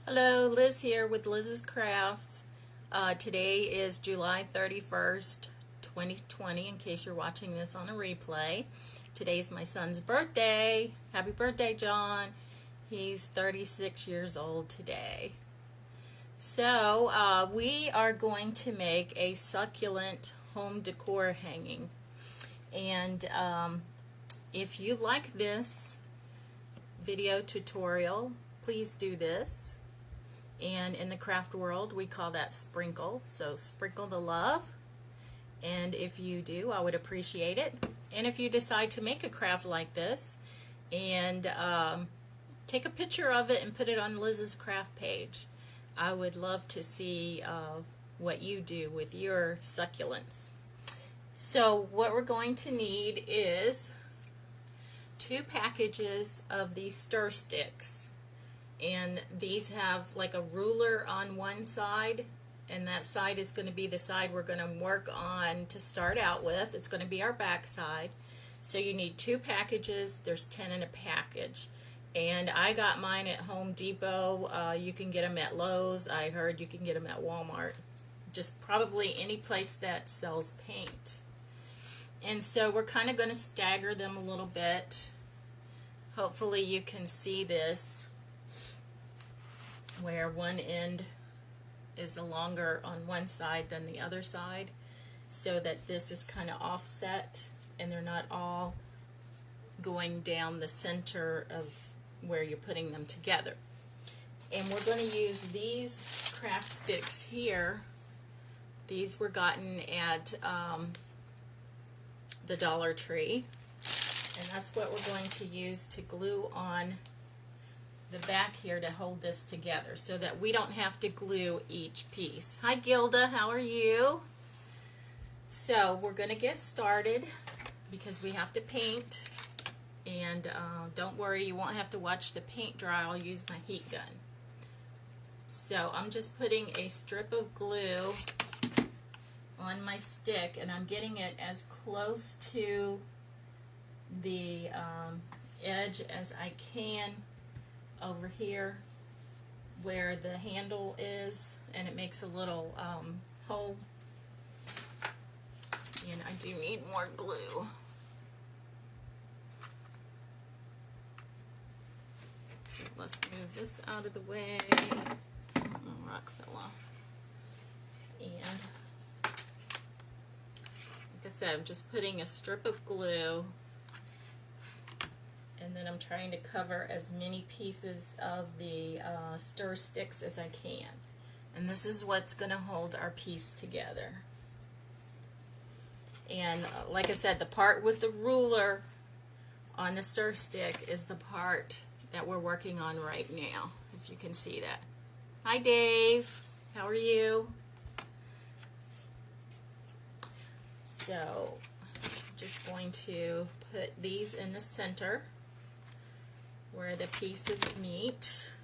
Hello, Liz here with Liz's Crafts. Today is July 31st, 2020, in case you're watching this on a replay. Today's my son's birthday. Happy birthday, John. He's 36 years old today. So, we are going to make a succulent home decor hanging. And if you like this video tutorial, please do this. And in the craft world, we call that sprinkle. So sprinkle the love. And if you do, I would appreciate it. And if you decide to make a craft like this and take a picture of it and put it on Liz's craft page, I would love to see what you do with your succulents. So what we're going to need is 2 packages of these stir sticks. And these have like a ruler on one side, and that side is going to be the side we're going to work on to start out with. It's going to be our back side. So you need 2 packages. There's 10 in a package. And I got mine at Home Depot. You can get them at Lowe's. I heard you can get them at Walmart. Just probably any place that sells paint. And so we're kind of going to stagger them a little bit. Hopefully you can see this, where one end is longer on one side than the other side, so that this is kind of offset and they're not all going down the center of where you're putting them together. And we're going to use these craft sticks here. These were gotten at the Dollar Tree, and that's what we're going to use to glue on the back here to hold this together, so that we don't have to glue each piece. Hi Gilda, how are you? So we're going to get started because we have to paint, and don't worry, you won't have to watch the paint dry. I'll use my heat gun. So I'm just putting a strip of glue on my stick, and I'm getting it as close to the edge as I can over here where the handle is, and it makes a little hole. And I do need more glue. So let's move this out of the way. Oh, my rock fell off. And like I said, I'm just putting a strip of glue, and then I'm trying to cover as many pieces of the stir sticks as I can. And this is what's going to hold our piece together. And like I said, the part with the ruler on the stir stick is the part that we're working on right now, if you can see that. Hi Dave, how are you? So I'm just going to put these in the center where the pieces meet.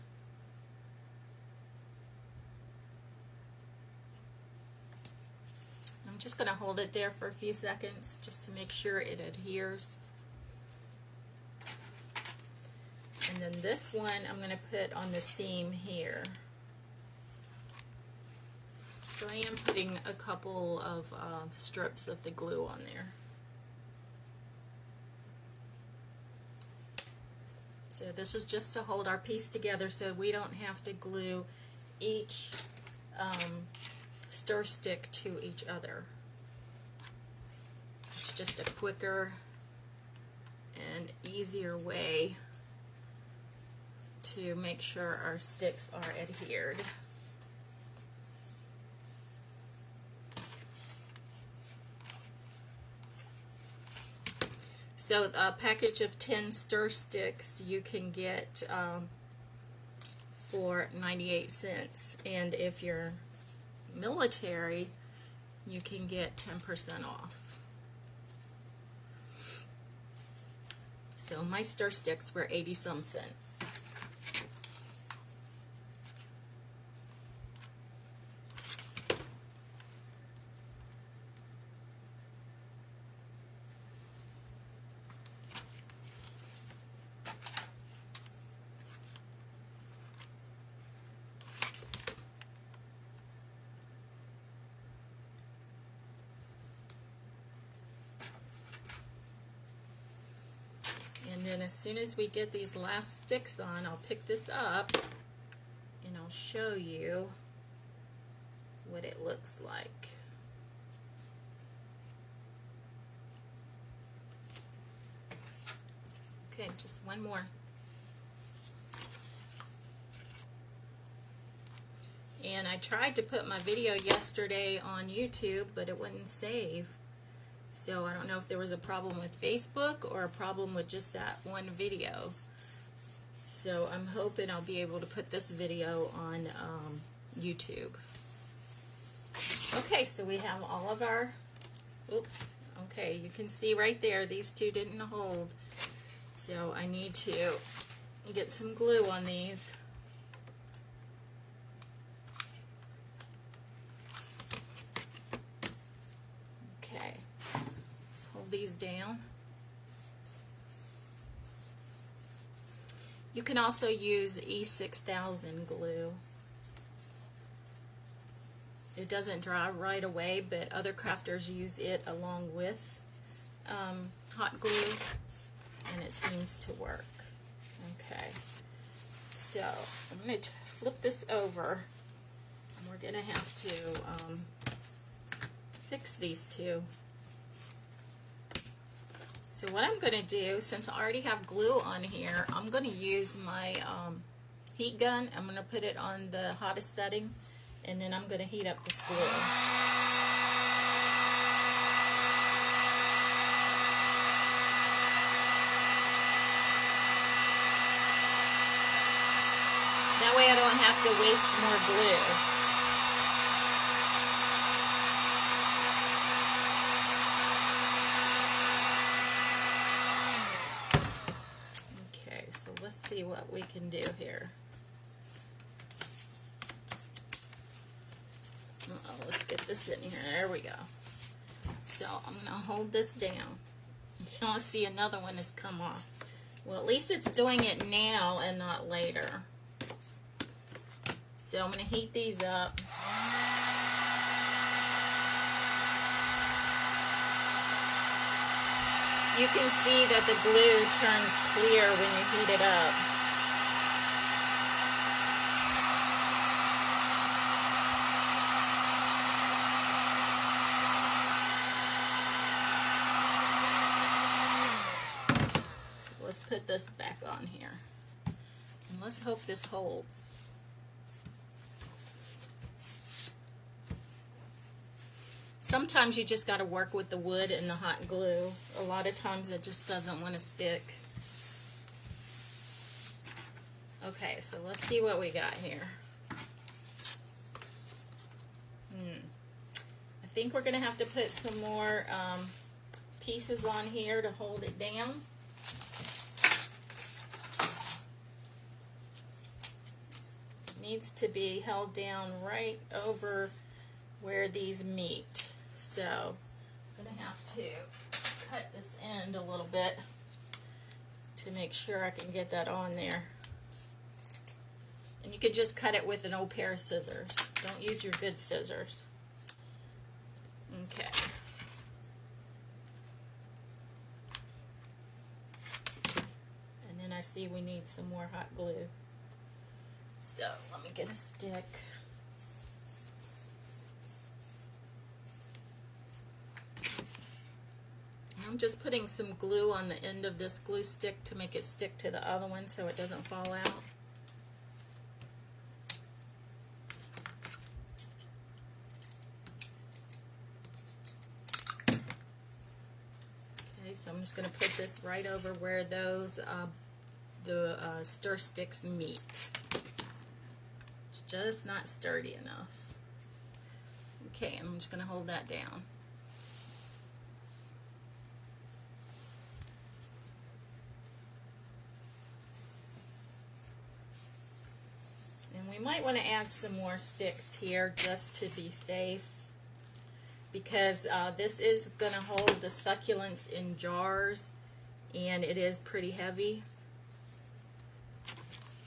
I'm just going to hold it there for a few seconds just to make sure it adheres. And then this one I'm going to put on the seam here. So I am putting a couple of strips of the glue on there. So this is just to hold our piece together so we don't have to glue each stir stick to each other. It's just a quicker and easier way to make sure our sticks are adhered. So a package of 10 stir sticks you can get for 98 cents. And if you're military, you can get 10% off. So my stir sticks were 80-some cents. then as soon as we get these last sticks on, I'll pick this up and I'll show you what it looks like. Okay, just one more. And I tried to put my video yesterday on YouTube, but it wouldn't save. So I don't know if there was a problem with Facebook or a problem with just that one video. So I'm hoping I'll be able to put this video on YouTube. Okay, so we have all of our, oops, okay, you can see right there, these two didn't hold. So I need to get some glue on these. Okay, let's hold these down. You can also use E6000 glue. It doesn't dry right away, but other crafters use it along with hot glue, and it seems to work. Okay, so I'm going to flip this over, and we're going to have to fix these two. So what I'm going to do, since I already have glue on here, I'm going to use my heat gun. I'm going to put it on the hottest setting, and then I'm going to heat up this glue. That way I don't have to waste more glue. Let's see what we can do here. Let's get this in here. There we go. So I'm going to hold this down. Now let's see, another one has come off. Well, at least it's doing it now and not later. So I'm going to heat these up. You can see that the glue turns clear when you heat it up. So let's put this back on here. And let's hope this holds. Sometimes you just got to work with the wood and the hot glue. A lot of times it just doesn't want to stick. Okay, so let's see what we got here. I think we're going to have to put some more pieces on here to hold it down. It needs to be held down right over where these meet. So I'm going to have to cut this end a little bit to make sure I can get that on there. And you could just cut it with an old pair of scissors. Don't use your good scissors. Okay. And then I see we need some more hot glue. So let me get a stick. I'm just putting some glue on the end of this glue stick to make it stick to the other one so it doesn't fall out. Okay, so I'm just going to put this right over where those stir sticks meet. It's just not sturdy enough. Okay, I'm just going to hold that down. We might want to add some more sticks here just to be safe, because this is going to hold the succulents in jars and it is pretty heavy.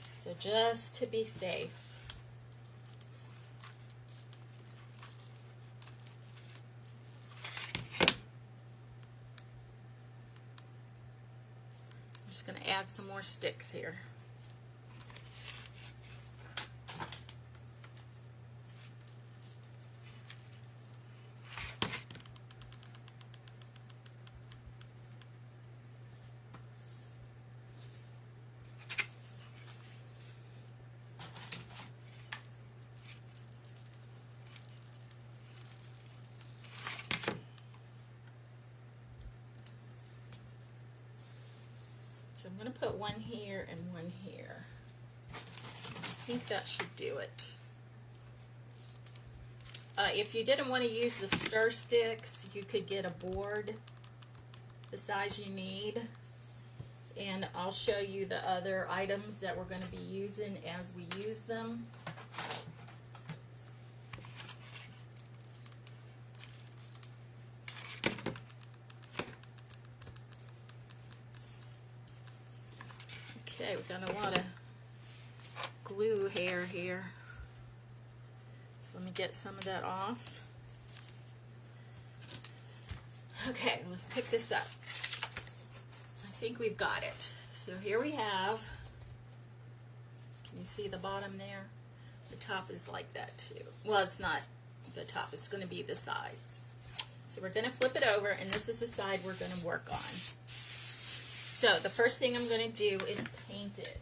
So just to be safe. I'm just going to add some more sticks here. So I'm going to put one here and one here. I think that should do it. If you didn't want to use the stir sticks, you could get a board the size you need. And I'll show you the other items that we're going to be using as we use them. Okay, we've got a lot of glue hair here. So let me get some of that off. Okay, let's pick this up. I think we've got it. So here we have, can you see the bottom there? The top is like that too. Well, it's not the top, it's going to be the sides. So we're going to flip it over, and this is the side we're going to work on. So the first thing I'm going to do is paint it.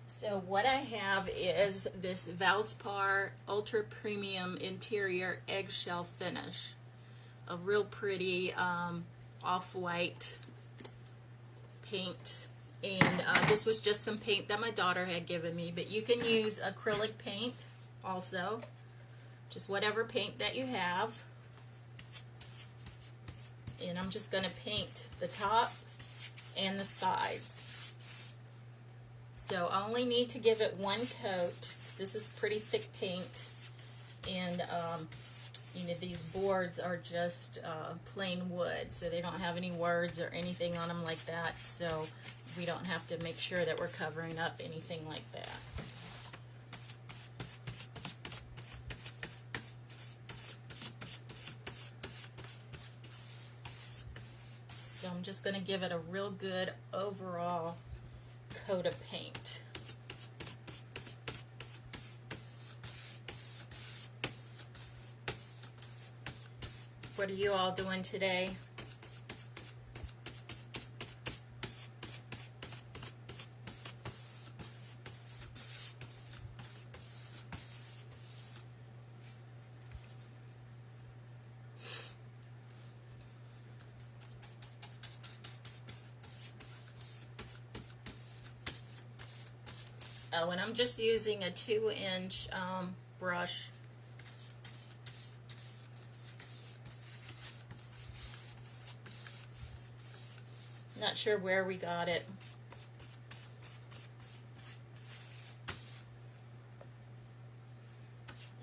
So what I have is this Valspar Ultra Premium Interior Eggshell Finish. A real pretty off-white paint. And this was just some paint that my daughter had given me. But you can use acrylic paint also. Just whatever paint that you have. And I'm just going to paint the top and the sides. So I only need to give it one coat. This is pretty thick paint, and you know, these boards are just plain wood, so they don't have any words or anything on them like that, so we don't have to make sure that we're covering up anything like that. So I'm just going to give it a real good overall coat of paint. What are you all doing today? Oh, and I'm just using a 2-inch brush. Not sure where we got it.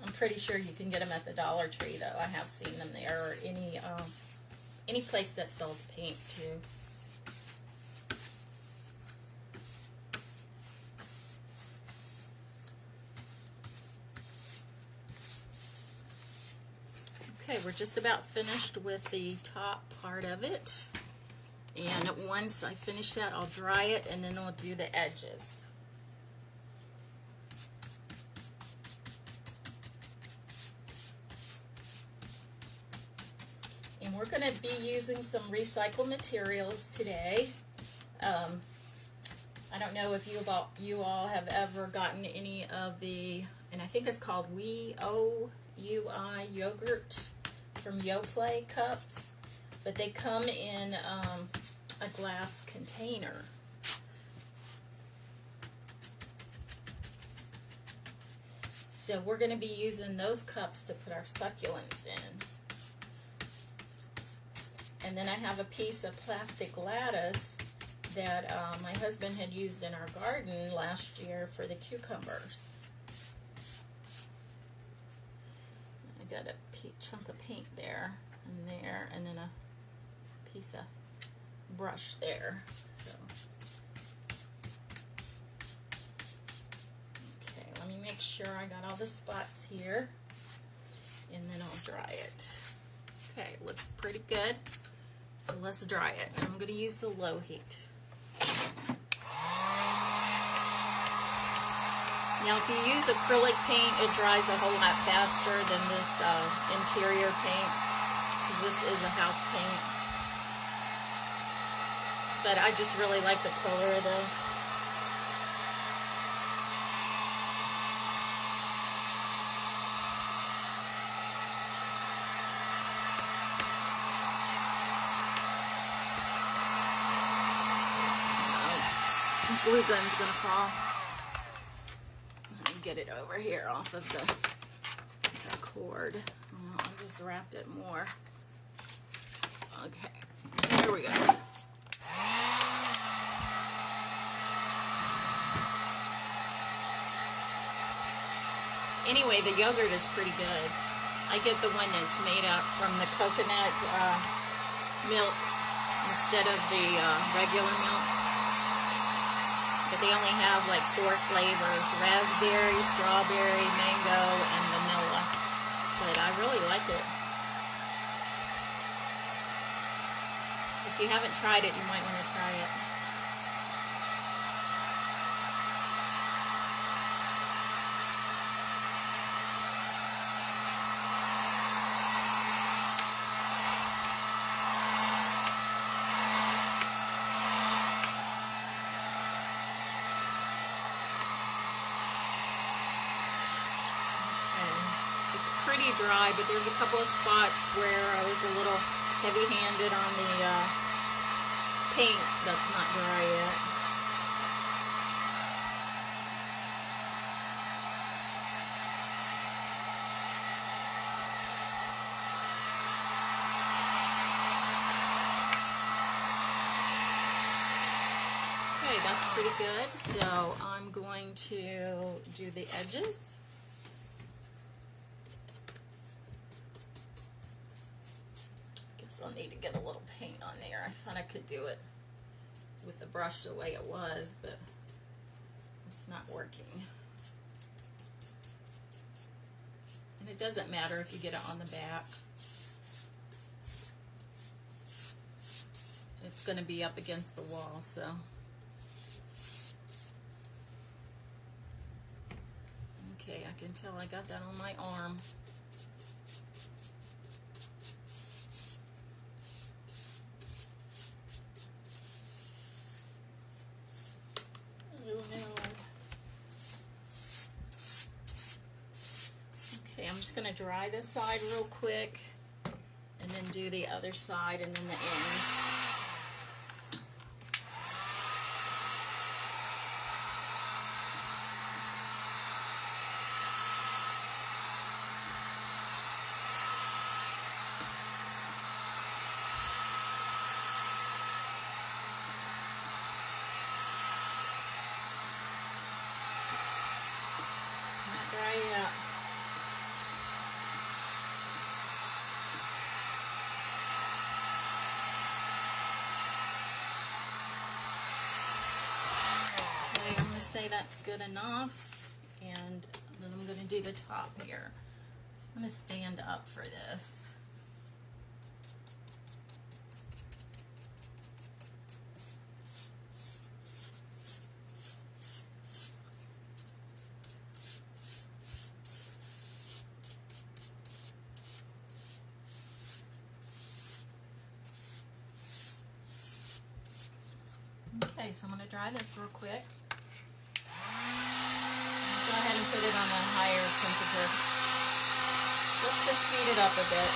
I'm pretty sure you can get them at the Dollar Tree, though. I have seen them there, or any place that sells paint too. Okay, we're just about finished with the top part of it. And once I finish that, I'll dry it, and then I'll do the edges. And we're going to be using some recycled materials today. I don't know if you all have ever gotten any of the, and I think it's called OUI yogurt from Yoplait cups. But they come in a glass container. So we're going to be using those cups to put our succulents in. And then I have a piece of plastic lattice that my husband had used in our garden last year for the cucumbers. I got a chunk of paint there and then a piece of brush there. So, okay, let me make sure I got all the spots here, and then I'll dry it. Okay, looks pretty good. So let's dry it. And I'm going to use the low heat. Now, if you use acrylic paint, it dries a whole lot faster than this interior paint, because this is a house paint. But I just really like the color of this. Glue gun's gonna fall. Let me get it over here off of the cord. Well, I just wrapped it more. Okay, here we go. Anyway, the yogurt is pretty good. I get the one that's made out from the coconut milk instead of the regular milk. But they only have like 4 flavors: raspberry, strawberry, mango, and vanilla. But I really like it. If you haven't tried it, you might want to try it. Pretty dry, but there's a couple of spots where I was a little heavy-handed on the paint that's not dry yet. Okay, that's pretty good. So I'm going to do the edges. I'll need to get a little paint on there. I thought I could do it with the brush the way it was, but it's not working. And it doesn't matter if you get it on the back. It's going to be up against the wall, so. Okay, I can tell I got that on my arm. Okay, I'm just going to dry this side real quick and then do the other side and then the ends. Dry it up. Okay, I'm going to say that's good enough, and then I'm going to do the top here. So I'm going to stand up for this. Okay, so I'm going to dry this real quick. Go ahead and put it on a higher temperature. Just to speed it up a bit.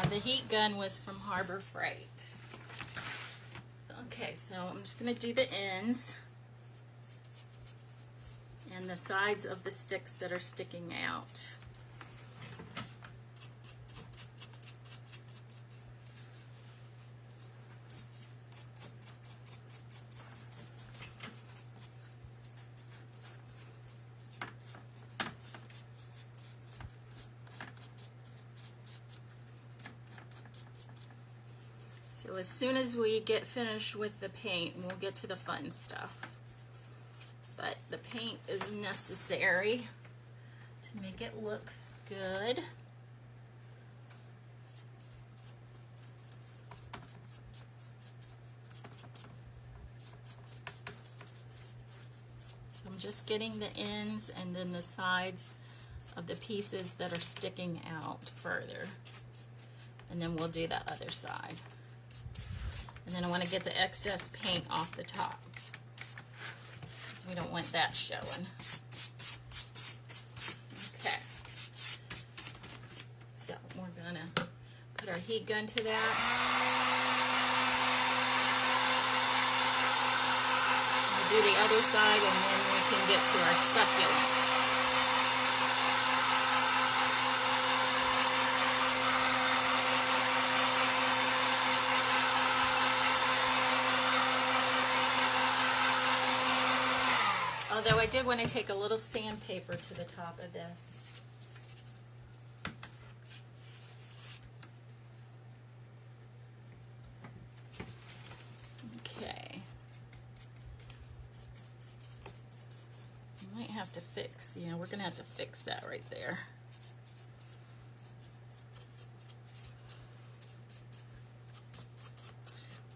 The heat gun was from Harbor Freight. Okay, so I'm just going to do the ends and the sides of the sticks that are sticking out. So as soon as we get finished with the paint, we'll get to the fun stuff. But the paint is necessary to make it look good. So I'm just getting the ends and then the sides of the pieces that are sticking out further. And then we'll do the other side. And then I want to get the excess paint off the top, because we don't want that showing. Okay. So we're going to put our heat gun to that. We'll do the other side, and then we can get to our succulents. Although I did want to take a little sandpaper to the top of this. Okay. I might have to fix, we're going to have to fix that right there.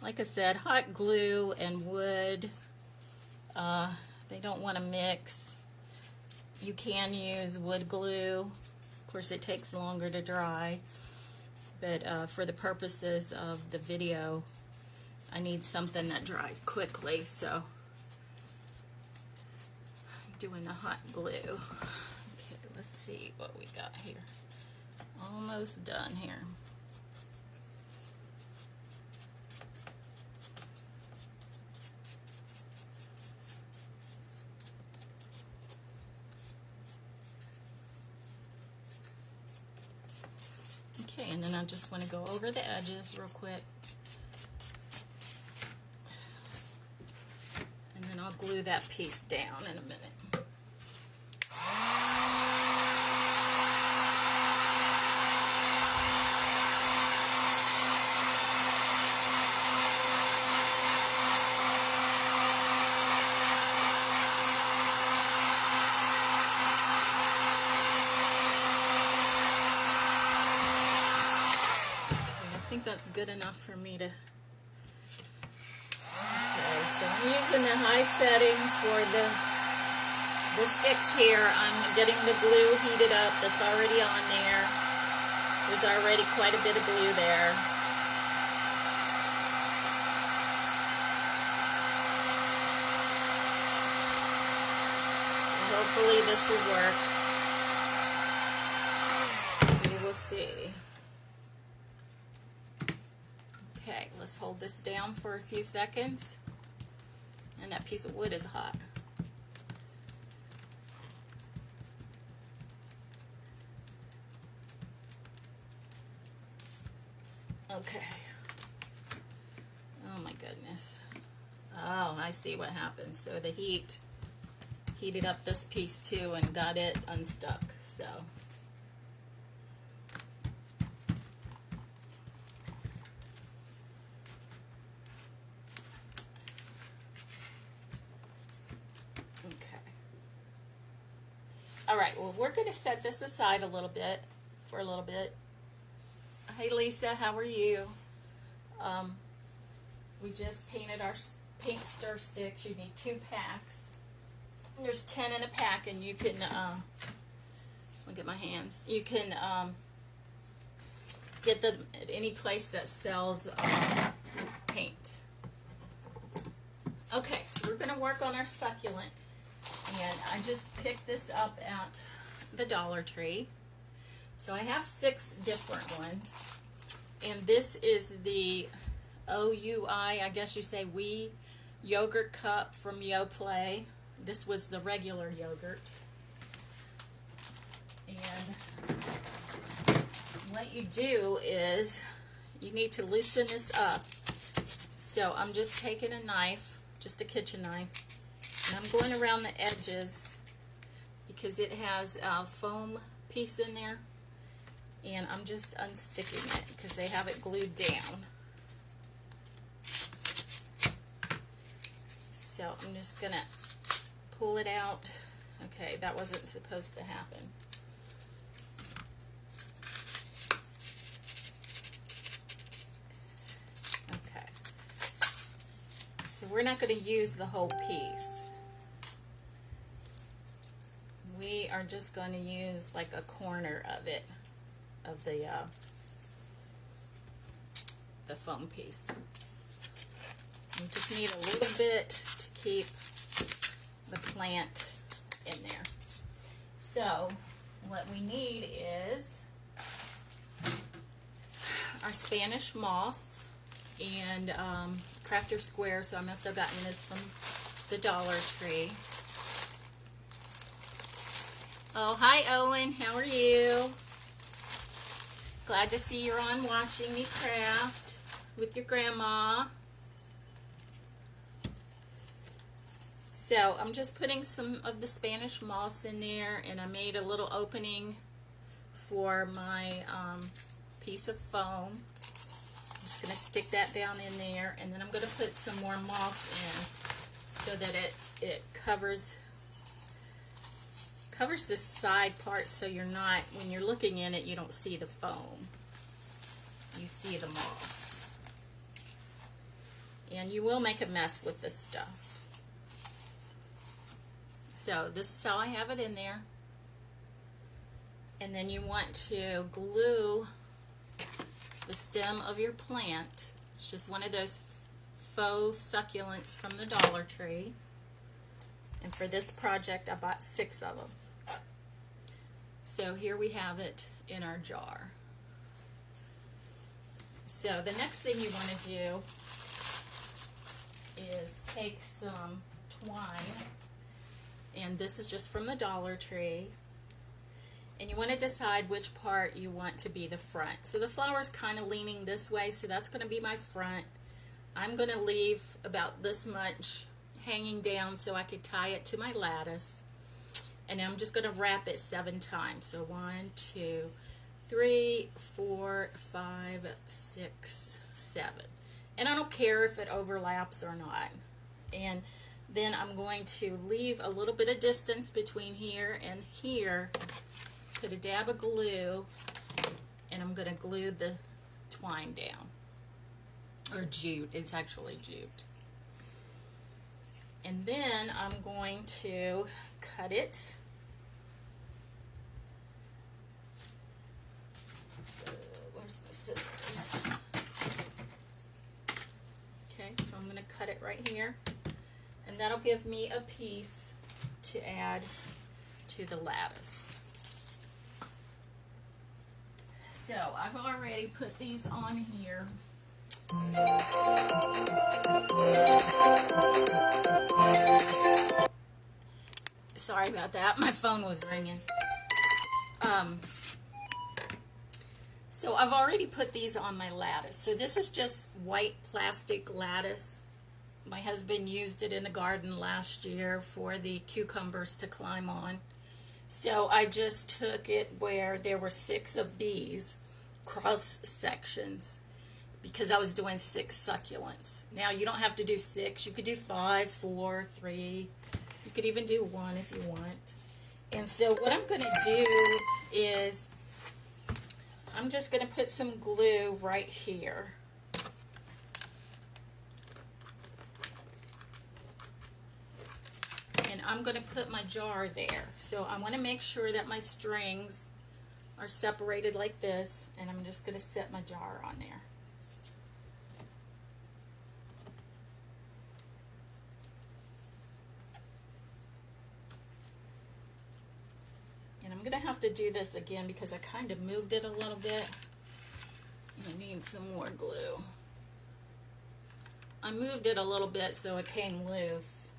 Like I said, hot glue and wood, they don't want to mix. You can use wood glue. Of course, it takes longer to dry, but for the purposes of the video, I need something that dries quickly, so I'm doing the hot glue. Okay, let's see what we got here. Almost done here. Okay, and then I just want to go over the edges real quick. And then I'll glue that piece down in a minute. I think that's good enough for me to... Okay, so I'm using the high setting for the sticks here. I'm getting the glue heated up that's already on there. There's already quite a bit of glue there. Hopefully this will work. We will see. Okay, let's hold this down for a few seconds. And that piece of wood is hot. Okay. Oh my goodness. Oh, I see what happened. So the heat heated up this piece too and got it unstuck. So alright, well, we're going to set this aside for a little bit. Hey Lisa, how are you? We just painted our paint stir sticks. You need 2 packs. There's 10 in a pack, and you can, look at my hands, you can get them at any place that sells paint. Okay, so we're going to work on our succulent. And I just picked this up at the Dollar Tree. So I have 6 different ones. And this is the OUI, I guess you say WE yogurt cup from Yoplait. This was the regular yogurt. And what you do is you need to loosen this up. So I'm just taking a knife, just a kitchen knife, and I'm going around the edges because it has a foam piece in there, and I'm just unsticking it because they have it glued down. So I'm just going to pull it out. Okay, that wasn't supposed to happen. So we're not going to use the whole piece. We are just going to use like a corner of it, of the foam piece. We just need a little bit to keep the plant in there. So what we need is our Spanish moss and Crafter Square, so I must have gotten this from the Dollar Tree. Oh, hi Owen, how are you? Glad to see you're on watching me craft with your grandma. So I'm just putting some of the Spanish moss in there, and I made a little opening for my piece of foam. I'm just going to stick that down in there, and then I'm going to put some more moss in so that it covers the side part, so you're not, when you're looking in it, you don't see the foam. You see the moss. And you will make a mess with this stuff. So this is how I have it in there. And then you want to glue the stem of your plant. It's just one of those faux succulents from the Dollar Tree. And for this project, I bought 6 of them. So here we have it in our jar. So the next thing you want to do is take some twine, and this is just from the Dollar Tree, and you want to decide which part you want to be the front. So the flower's kind of leaning this way, so that's going to be my front. I'm going to leave about this much hanging down so I could tie it to my lattice, and I'm just going to wrap it 7 times. So 1, 2, 3, 4, 5, 6, 7. And I don't care if it overlaps or not. And then I'm going to leave a little bit of distance between here and here, put a dab of glue, and I'm going to glue the twine down. Or jute, it's actually jute. And then I'm going to cut it. Where's the scissors? Okay, so I'm going to cut it right here. And that'll give me a piece to add to the lattice. So I've already put these on here. Sorry about that, my phone was ringing. So I've already put these on my lattice. So this is just white plastic lattice. My husband used it in the garden last year for the cucumbers to climb on. So I just took it where there were 6 of these cross sections because I was doing 6 succulents. Now you don't have to do 6. You could do 5, 4, 3. You could even do 1 if you want. And so what I'm going to do is I'm just going to put some glue right here. And I'm going to put my jar there. So I want to make sure that my strings are separated like this, and I'm just going to set my jar on there. And I'm going to have to do this again because I kind of moved it a little bit. I need some more glue. I moved it a little bit so it came loose.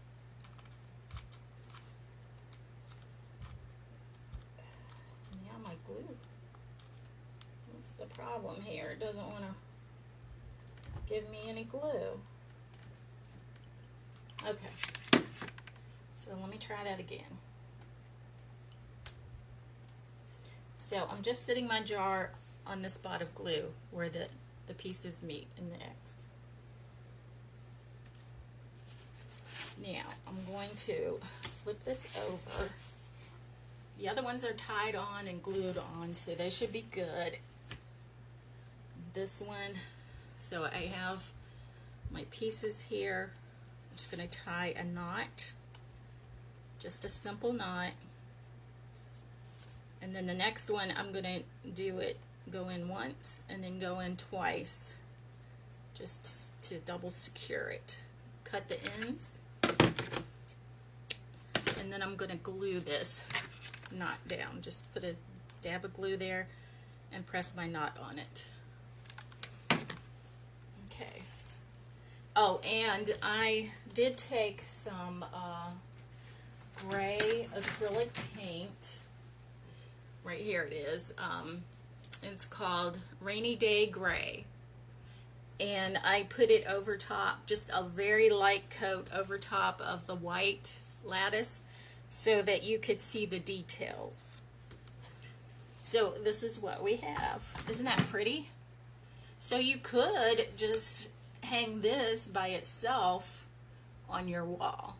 Yeah, my glue. What's the problem here? It doesn't want to give me any glue. Okay. So let me try that again. So I'm just sitting my jar on the spot of glue where the pieces meet in the X. Now I'm going to flip this over. The other ones are tied on and glued on, so they should be good. This one, so I have my pieces here, just going to tie a knot, just a simple knot, and then the next one I'm going to do it, go in once and then go in twice, just to double secure it. Cut the ends, and then I'm going to glue this knot down. Just put a dab of glue there and press my knot on it. Okay. Oh, and I did take some gray acrylic paint. Right here it is. It's called Rainy Day Gray. And I put it over top, just a very light coat over top of the white lattice so that you could see the details. So this is what we have. Isn't that pretty? So you could just hang this by itself on your wall.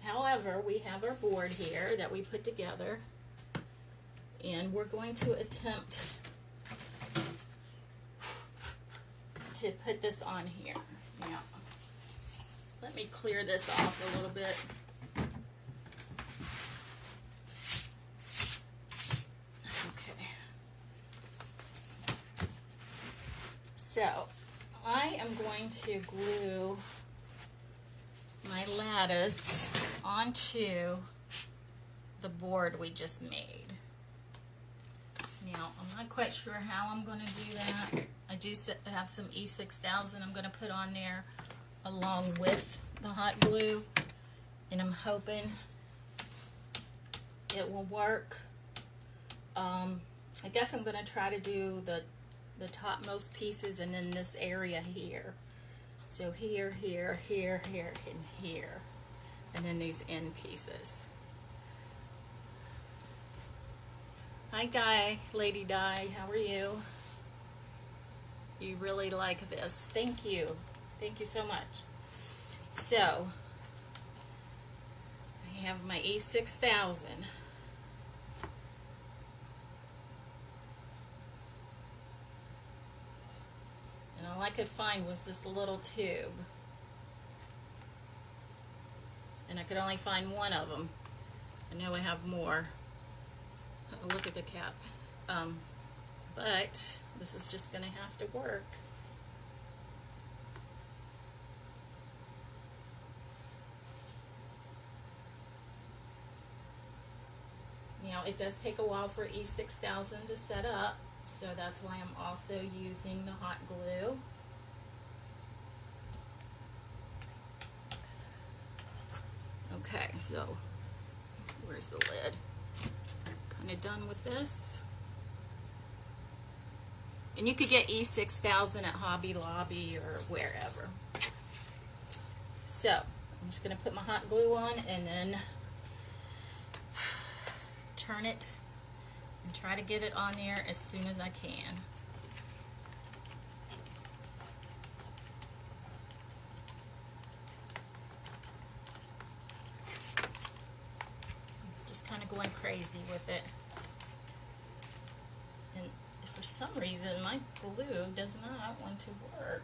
However, we have our board here that we put together, and we're going to attempt to put this on here. Now, let me clear this off a little bit. Okay. So, I am going to glue my lattice onto the board we just made. Now, I'm not quite sure how I'm going to do that. I do have some E6000 I'm going to put on there along with the hot glue, and I'm hoping it will work. I guess I'm going to try to do the topmost pieces and then this area here. So here, here, here, here, and here. And then these end pieces. Hi Di, Lady Di, how are you? You really like this. Thank you. Thank you so much. So, I have my E6000. And all I could find was this little tube. And I could only find one of them. I know I have more. Oh, look at the cap. But this is just going to have to work. Now, it does take a while for E6000 to set up, so that's why I'm also using the hot glue. Okay, so where's the lid? Kind of done with this. And you could get E6000 at Hobby Lobby or wherever. So, I'm just going to put my hot glue on and then turn it and try to get it on there as soon as I can. Just kind of going crazy with it. And for some reason my glue does not want to work.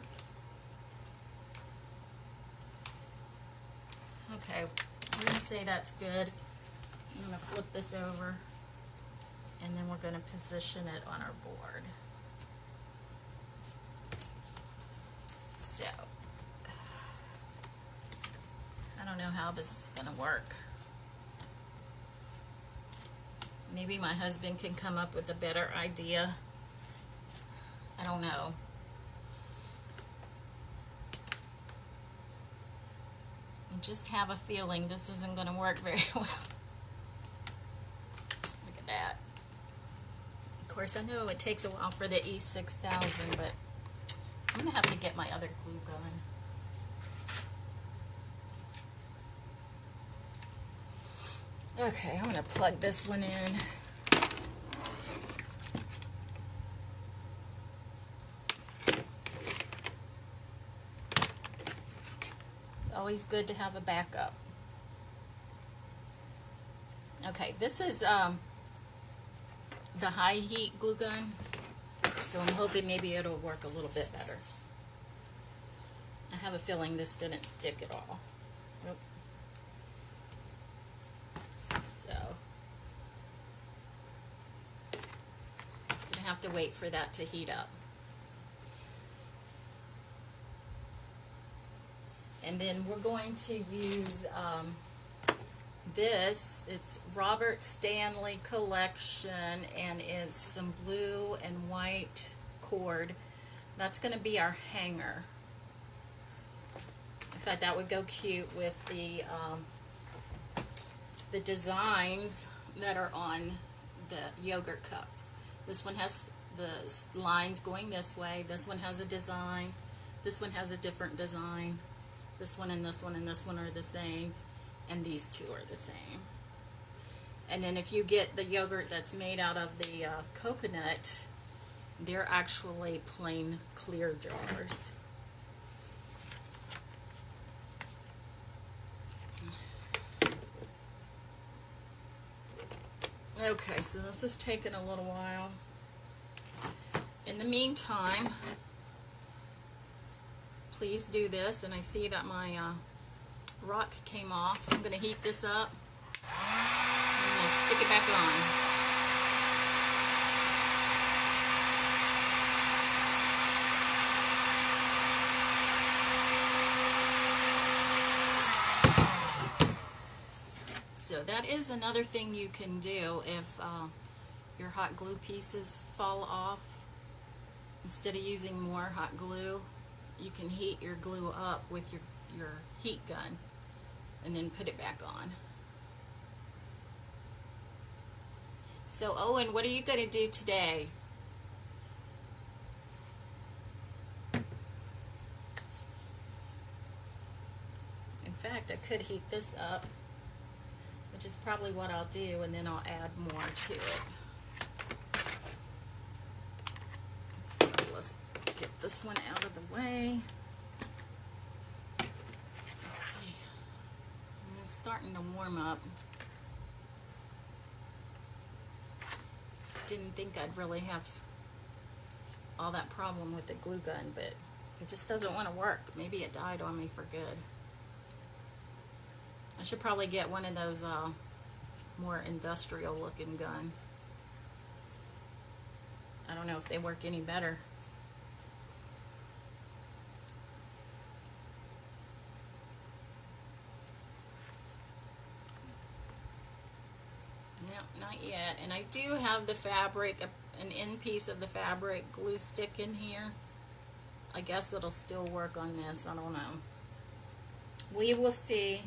Okay, I'm going to say that's good. I'm going to flip this over and then we're going to position it on our board. So, I don't know how this is going to work. Maybe my husband can come up with a better idea. I don't know. I just have a feeling this isn't going to work very well. Look at that. Of course, I know it takes a while for the E6000, but I'm going to have to get my other glue going. Okay, I'm going to plug this one in. It's always good to have a backup. Okay, this is the high heat glue gun, so I'm hoping maybe it'll work a little bit better. I have a feeling this didn't stick at all. Nope. So, gonna have to wait for that to heat up. And then we're going to use this. It's Robert Stanley Collection, and it's some blue and white cord. That's going to be our hanger. I thought that would go cute with the designs that are on the yogurt cups. This one has the lines going this way. This one has a design. This one has a different design. This one and this one and this one are the same, and these two are the same. And then if you get the yogurt that's made out of the coconut, they're actually plain clear jars. Okay, so this is taking a little while. In the meantime, please do this, and I see that my rock came off. I'm going to heat this up. I'm going to stick it back on. So that is another thing you can do if your hot glue pieces fall off. Instead of using more hot glue, you can heat your glue up with your heat gun and then put it back on. So Owen, what are you going to do today? In fact, I could heat this up, which is probably what I'll do, and then I'll add more to it. So let's get this one out of the way. Let's see. It's starting to warm up. Didn't think I'd really have all that problem with the glue gun, but it just doesn't want to work. Maybe it died on me for good. I should probably get one of those more industrial looking guns. I don't know if they work any better. No, not yet. And I do have the fabric, an end piece of the fabric glue stick in here. I guess it'll still work on this. I don't know. We will see.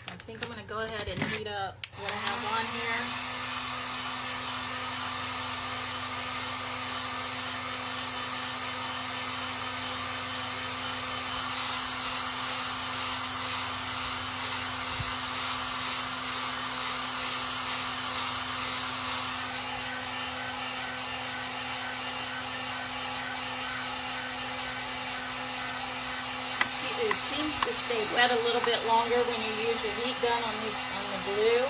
I think I'm going to go ahead and heat up what I have on here. It seems to stay wet a little bit longer when you use your heat gun on the glue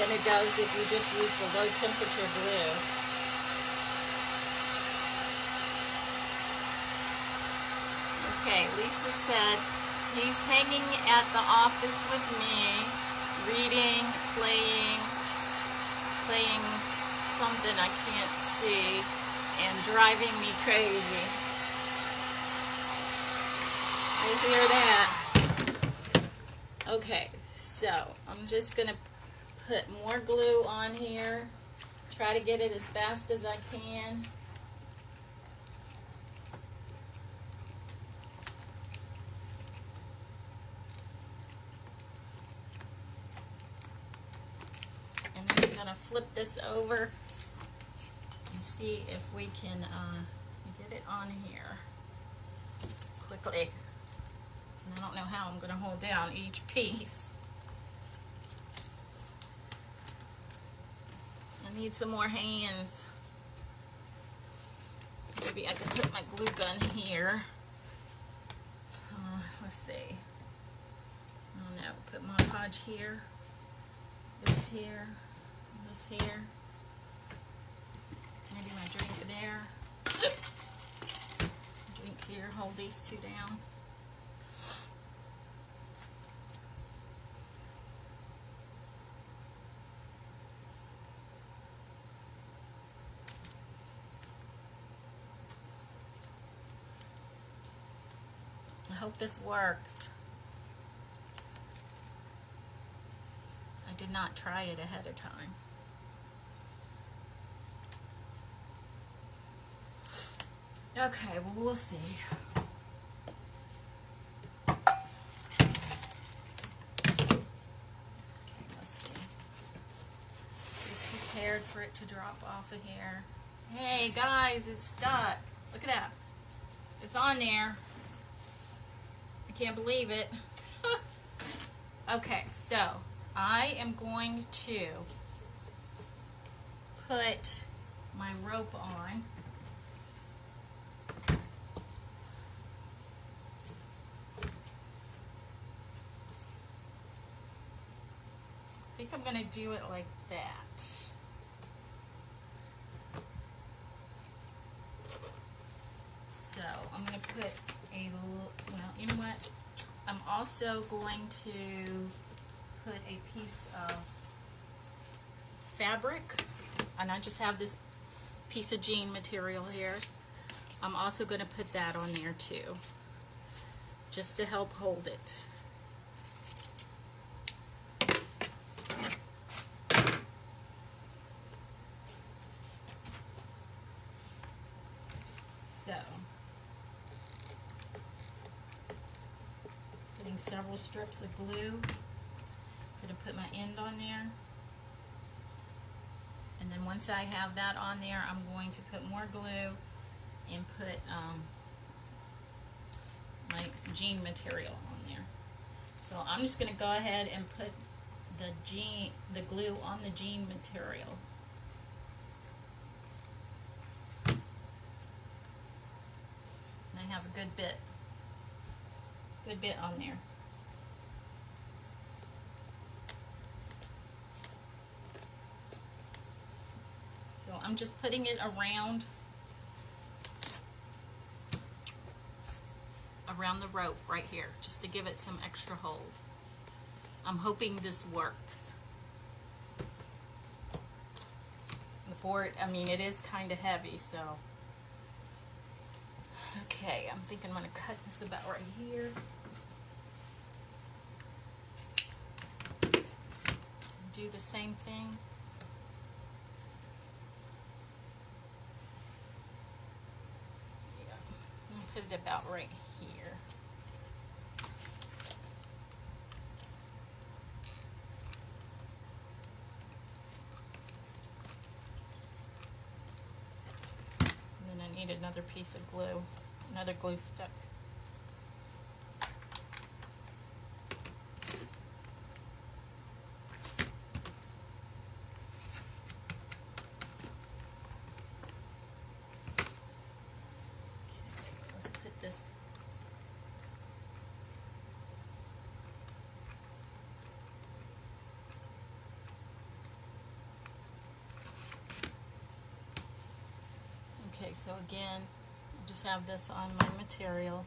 than it does if you just use the low temperature glue. Okay, Lisa said he's hanging at the office with me, reading, playing something I can't see, and driving me crazy. I hear that. Okay, so I'm just going to put more glue on here. Try to get it as fast as I can. And then I'm going to flip this over and see if we can get it on here quickly. And I don't know how I'm going to hold down each piece. I need some more hands. Maybe I can put my glue gun here. Let's see. I don't know. Put Mod Podge here. This here. This here. Maybe my drink there. Drink here, hold these two down. I hope this works. I did not try it ahead of time. Okay, well, we'll see. Okay, let's see. Be prepared for it to drop off of here. Hey, guys, it's stuck. Look at that. It's on there. I can't believe it. Okay, so I am going to put my rope on. I think I'm going to do it like that. So I'm going to put a little, well, you know what? I'm also going to put a piece of fabric, and I just have this piece of jean material here. I'm also going to put that on there too, just to help hold it. So, putting several strips of glue. I'm going to put my end on there. And then once I have that on there, I'm going to put more glue and put my jean material on there. So I'm just going to go ahead and put the glue on the jean material. And I have a good bit on there. So I'm just putting it around the rope right here, just to give it some extra hold. I'm hoping this works. The board, I mean, it is kind of heavy, so. Okay, I'm thinking I'm going to cut this about right here. Do the same thing. Yeah, put it about right here. And then I need another piece of glue, another glue stick. This. Okay, so again, I just have this on my material.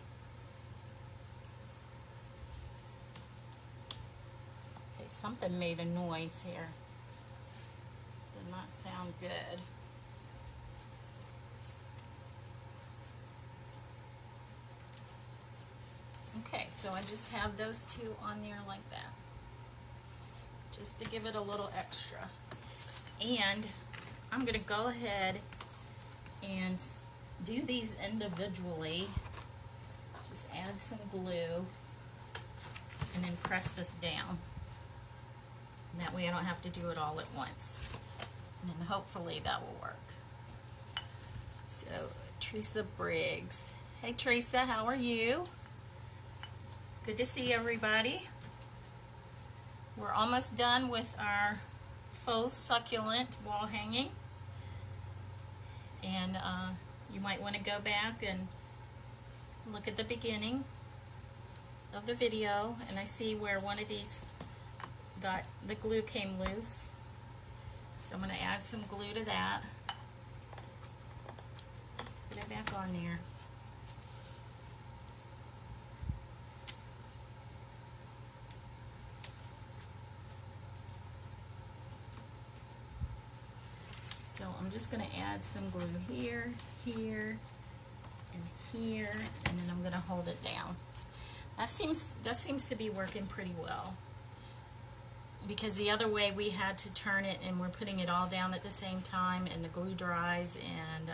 Okay, something made a noise here. Did not sound good. Okay, so I just have those two on there like that, just to give it a little extra. And I'm going to go ahead and do these individually. Just add some glue and then press this down. And that way I don't have to do it all at once. And then hopefully that will work. So, Teresa Briggs. Hey Teresa, how are you? Good to see everybody. We're almost done with our faux succulent wall hanging. And you might want to go back and look at the beginning of the video, and I see where one of these got, the glue came loose. So I'm going to add some glue to that. it back on there. So I'm just going to add some glue here, here, and here, and then I'm going to hold it down. That seems to be working pretty well, because the other way we had to turn it and we're putting it all down at the same time and the glue dries, and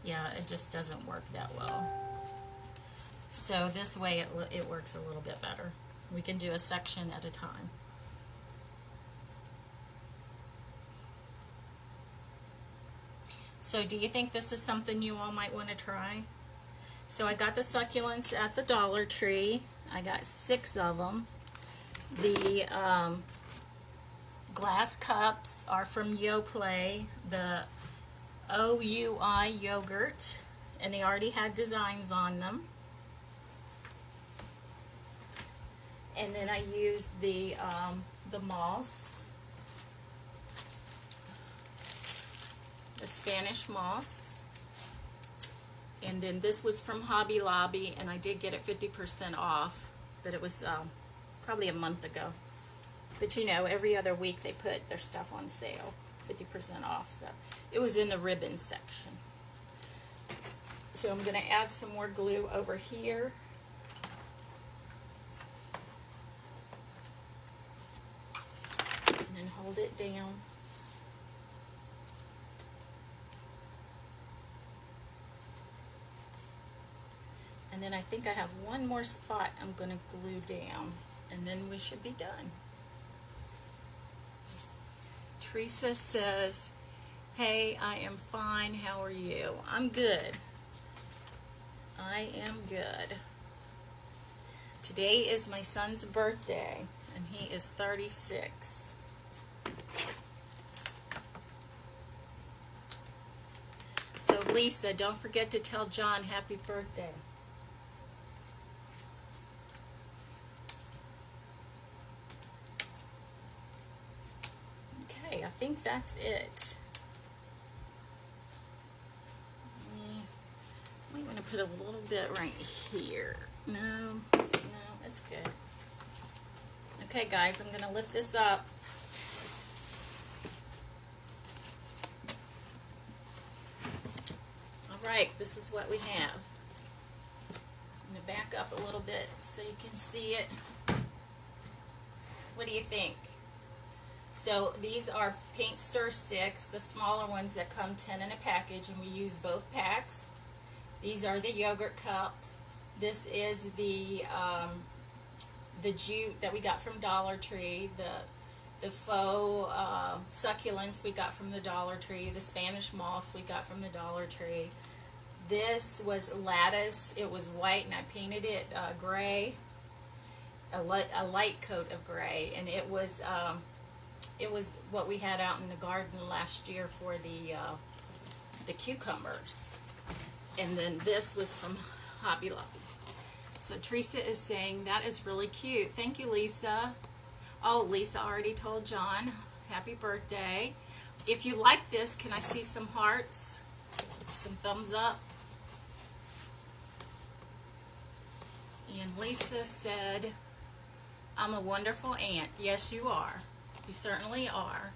yeah, it just doesn't work that well. So this way it works a little bit better. We can do a section at a time. So do you think this is something you all might want to try? So I got the succulents at the Dollar Tree. I got 6 of them. The glass cups are from Yoplait, the OUI yogurt, and they already had designs on them. And then I used the moss, the Spanish moss. And then this was from Hobby Lobby, and I did get it 50% off, but it was probably a month ago. But you know, every other week they put their stuff on sale, 50% off. So it was in the ribbon section. So I'm going to add some more glue over here. And then hold it down. And then I think I have one more spot I'm going to glue down, and then we should be done. Teresa says, "Hey, I am fine. How are you?" I'm good. I am good. Today is my son's birthday, and he is 36. So Lisa, don't forget to tell John happy birthday. Okay, I think that's it. I'm going to put a little bit right here. No, that's good. Okay, guys, I'm going to lift this up. Alright, this is what we have. I'm going to back up a little bit so you can see it. What do you think? So these are paint stir sticks, the smaller ones that come 10 in a package, and we use both packs. These are the yogurt cups. This is the jute that we got from Dollar Tree, the faux succulents we got from the Dollar Tree, the Spanish moss we got from the Dollar Tree. This was lattice. It was white, and I painted it gray, a light coat of gray, and it was what we had out in the garden last year for the cucumbers. And then this was from Hobby Lobby. So Teresa is saying, that is really cute. Thank you, Lisa. Oh, Lisa already told John happy birthday. If you like this, can I see some hearts? Some thumbs up? And Lisa said, I'm a wonderful aunt. Yes, you are. You certainly are.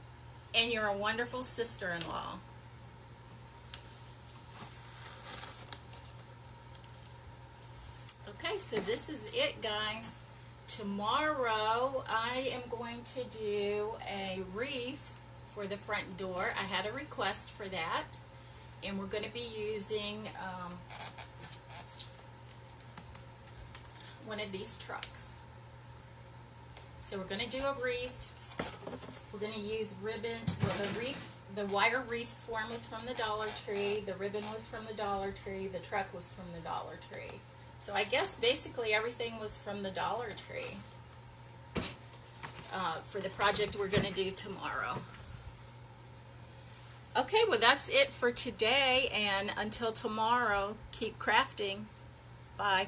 And you're a wonderful sister-in-law. Okay, so this is it, guys. Tomorrow I am going to do a wreath for the front door. I had a request for that, and we're going to be using one of these trucks. So we're going to do a wreath. We're going to use ribbon. Well, the wire wreath form was from the Dollar Tree. The ribbon was from the Dollar Tree. The truck was from the Dollar Tree. So I guess basically everything was from the Dollar Tree for the project we're going to do tomorrow. Okay, well that's it for today, and until tomorrow, keep crafting. Bye.